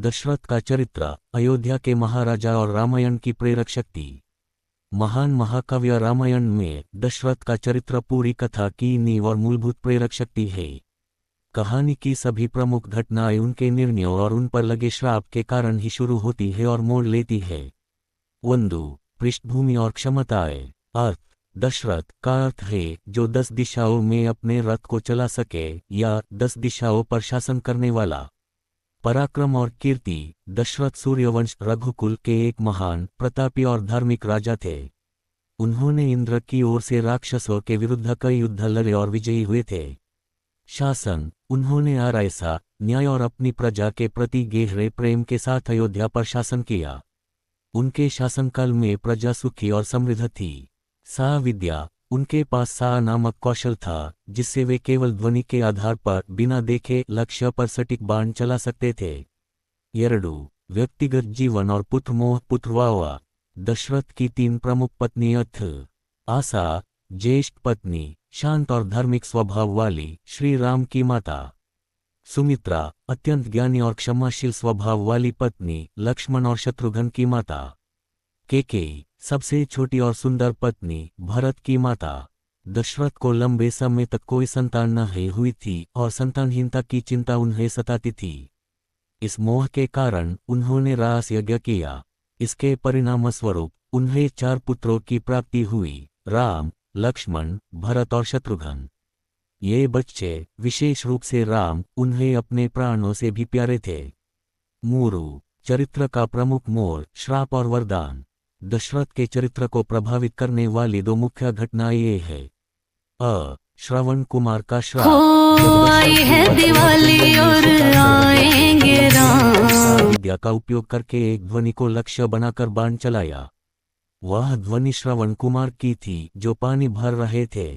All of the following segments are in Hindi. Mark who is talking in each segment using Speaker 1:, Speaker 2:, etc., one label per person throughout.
Speaker 1: दशरथ का चरित्र, अयोध्या के महाराजा और रामायण की प्रेरक शक्ति। महान महाकाव्य रामायण में दशरथ का चरित्र पूरी कथा की नींव और मूलभूत प्रेरक शक्ति है। कहानी की सभी प्रमुख घटनाएं उनके निर्णयों और उन पर लगे श्राप के कारण ही शुरू होती है और मोड़ लेती है। 1 पृष्ठभूमि और क्षमताएं। अर्थ। दशरथ का अर्थ है जो 10 दिशाओं में अपने रथ को चला सके या 10 दिशाओं पर शासन करने वाला। पराक्रम और कीर्ति। दशरथ सूर्यवंश रघुकुल के एक महान, प्रतापी और धार्मिक राजा थे। उन्होंने इंद्र की ओर से राक्षसों के विरुद्ध कई युद्ध लड़े और विजयी हुए थे। शासन। उन्होंने आरायसा, न्याय और अपनी प्रजा के प्रति गहरे प्रेम के साथ अयोध्या पर शासन किया। उनके शासनकाल में प्रजा सुखी और समृद्ध थी। विद्या। उनके पास सा नामक कौशल था जिससे वे केवल ध्वनि के आधार पर बिना देखे लक्ष्य पर सटीक बाण चला सकते थे। 2 व्यक्तिगत जीवन और पुत्र मोह पुत्रवावा। दशरथ की 3 प्रमुख पत्नियां थीं। आसा, ज्येष्ठ पत्नी, शांत और धार्मिक स्वभाव वाली, श्री राम की माता। सुमित्रा, अत्यंत ज्ञानी और क्षमाशील स्वभाव वाली पत्नी, लक्ष्मण और शत्रुघ्न की माता। कैकेयी, सबसे छोटी और सुंदर पत्नी, भरत की माता। दशरथ को लंबे समय तक कोई संतान न हुई थी और संतानहीनता की चिंता उन्हें सताती थी। इस मोह के कारण उन्होंने रास यज्ञ किया। इसके परिणामस्वरूप उन्हें 4 पुत्रों की प्राप्ति हुई, राम, लक्ष्मण, भरत और शत्रुघ्न। ये बच्चे, विशेष रूप से राम, उन्हें अपने प्राणों से भी प्यारे थे। मूरु। चरित्र का प्रमुख मोड़, श्राप और वरदान। दशरथ के चरित्र को प्रभावित करने वाली 2 मुख्य घटनाएं ये है। श्रवण कुमार का श्राप।
Speaker 2: आई है दिवाली और आएंगे राम।
Speaker 1: विद्या का उपयोग करके एक ध्वनि को लक्ष्य बनाकर बाण चलाया। वह ध्वनि श्रवण कुमार की थी जो पानी भर रहे थे।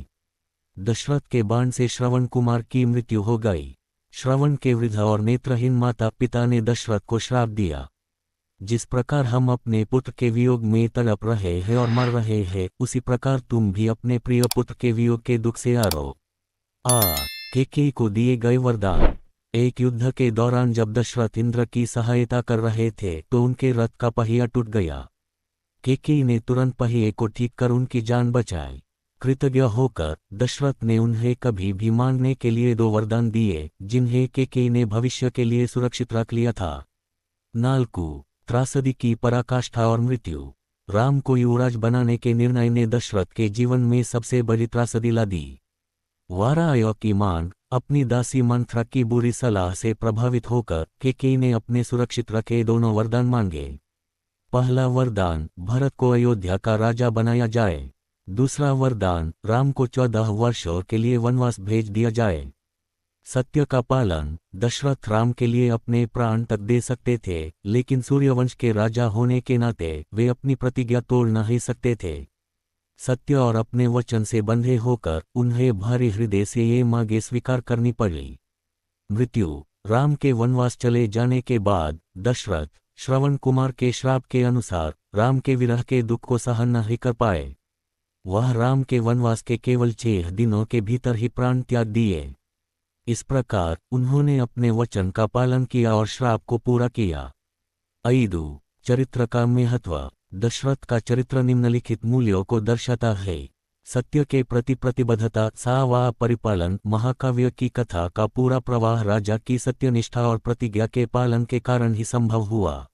Speaker 1: दशरथ के बाण से श्रवण कुमार की मृत्यु हो गई। श्रवण के वृद्ध और नेत्रहीन माता पिता ने दशरथ को श्राप दिया। जिस प्रकार हम अपने पुत्र के वियोग में तड़प रहे हैं और मर रहे हैं, उसी प्रकार तुम भी अपने प्रिय पुत्र के वियोग के दुख से रो। कैकेयी को दिए गए वरदान। एक युद्ध के दौरान जब दशरथ इंद्र की सहायता कर रहे थे तो उनके रथ का पहिया टूट गया। कैकेयी ने तुरंत पहिए को ठीक कर उनकी जान बचाई। कृतज्ञ होकर दशरथ ने उन्हें कभी भी मांगने के लिए 2 वरदान दिए जिन्हें कैकेयी ने भविष्य के लिए सुरक्षित रख लिया था। 4 त्रासदी की पराकाष्ठा और मृत्यु। राम को युवराज बनाने के निर्णय ने दशरथ के जीवन में सबसे बड़ी त्रासदी ला दी। वाराय की मांग। अपनी दासी मंथरा की बुरी सलाह से प्रभावित होकर कैकेयी ने अपने सुरक्षित रखे 2 वरदान मांगे। पहला वरदान, भरत को अयोध्या का राजा बनाया जाए। दूसरा वरदान, राम को 14 वर्षों के लिए वनवास भेज दिया जाए। सत्य का पालन। दशरथ राम के लिए अपने प्राण तक दे सकते थे, लेकिन सूर्यवंश के राजा होने के नाते वे अपनी प्रतिज्ञा तोड़ नहीं सकते थे। सत्य और अपने वचन से बंधे होकर उन्हें भारी हृदय से ये मांगे स्वीकार करनी पड़ी। मृत्यु। राम के वनवास चले जाने के बाद दशरथ श्रवण कुमार के श्राप के अनुसार राम के विरह के दुख को सहन नहीं कर पाए। वह राम के वनवास के केवल 6 दिनों के भीतर ही प्राण त्याग दिए। इस प्रकार उन्होंने अपने वचन का पालन किया और श्राप को पूरा किया। 5 चरित्र का महत्व। दशरथ का चरित्र निम्नलिखित मूल्यों को दर्शाता है। सत्य के प्रति प्रतिबद्धता, परिपालन। महाकाव्य की कथा का पूरा प्रवाह राजा की सत्यनिष्ठा और प्रतिज्ञा के पालन के कारण ही संभव हुआ।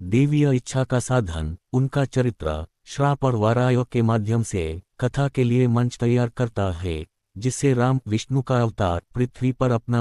Speaker 1: देवीय इच्छा का साधन। उनका चरित्र श्राप और वाराय के माध्यम से कथा के लिए मंच तैयार करता है, जिससे राम, विष्णु का अवतार, पृथ्वी पर अपना